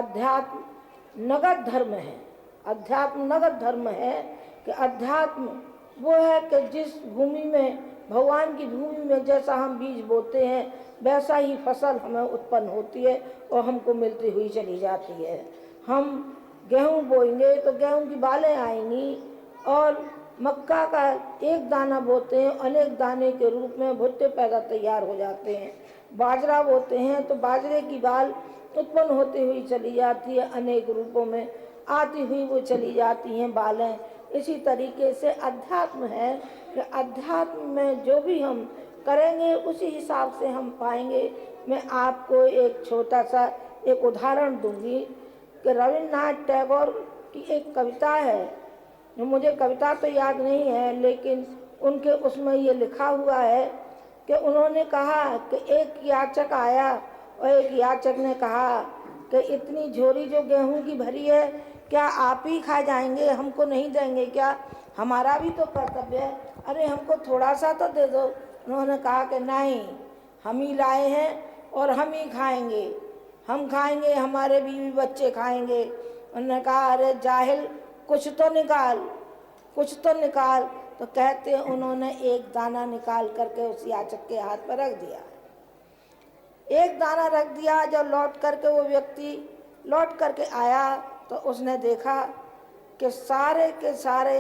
अध्यात्म नगद धर्म है। अध्यात्म नगद धर्म है कि अध्यात्म वो है कि जिस भूमि में, भगवान की भूमि में जैसा हम बीज बोते हैं वैसा ही फसल हमें उत्पन्न होती है और हमको मिलती हुई चली जाती है। हम गेहूँ बोएंगे तो गेहूँ की बालें आएंगी, और मक्का का एक दाना बोते हैं अनेक दाने के रूप में भुट्टे पैदा तैयार हो जाते हैं। बाजरा बोते हैं तो बाजरे की बाल उत्पन्न होती हुई चली जाती है, अनेक रूपों में आती हुई वो चली जाती हैं बालें। इसी तरीके से अध्यात्म है कि अध्यात्म में जो भी हम करेंगे उसी हिसाब से हम पाएंगे। मैं आपको एक छोटा सा एक उदाहरण दूंगी कि रविन्द्रनाथ टैगोर की एक कविता है, मुझे कविता तो याद नहीं है, लेकिन उनके उसमें ये लिखा हुआ है कि उन्होंने कहा कि एक याचक आया और एक याचक ने कहा कि इतनी झोरी जो गेहूं की भरी है क्या आप ही खा जाएंगे, हमको नहीं देंगे क्या? हमारा भी तो कर्तव्य है, अरे हमको थोड़ा सा तो दे दो। उन्होंने कहा कि नहीं, हम ही लाए हैं और हम ही खाएंगे, हम खाएंगे, हमारे बीवी बच्चे खाएंगे। उन्होंने कहा अरे जाहिल, कुछ तो निकाल, कुछ तो निकाल। तो कहते उन्होंने एक दाना निकाल करके उस याचक के हाथ पर रख दिया। एक दाना रख दिया। जब लौट करके वो व्यक्ति लौट करके आया तो उसने देखा कि सारे के सारे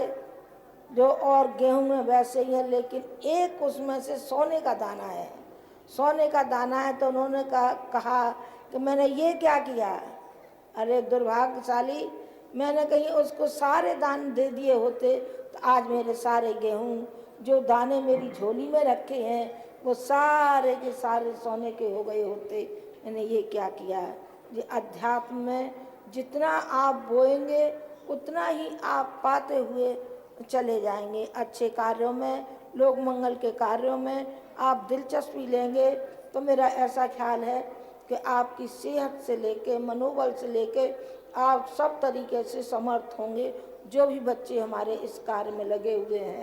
जो और गेहूं में वैसे ही है, लेकिन एक उसमें से सोने का दाना है, सोने का दाना है। तो उन्होंने कहा कि मैंने ये क्या किया? अरे दुर्भाग्यशाली, मैंने कहीं उसको सारे दाने दे दिए होते तो आज मेरे सारे गेहूं जो दाने मेरी झोली में रखे हैं वो सारे के सारे सोने के हो गए होते। मैंने ये क्या किया? ये अध्यात्म में जितना आप बोएंगे उतना ही आप पाते हुए चले जाएंगे। अच्छे कार्यों में, लोक मंगल के कार्यों में आप दिलचस्पी लेंगे तो मेरा ऐसा ख्याल है कि आपकी सेहत से लेके, मनोबल से लेके आप सब तरीके से समर्थ होंगे। जो भी बच्चे हमारे इस कार्य में लगे हुए हैं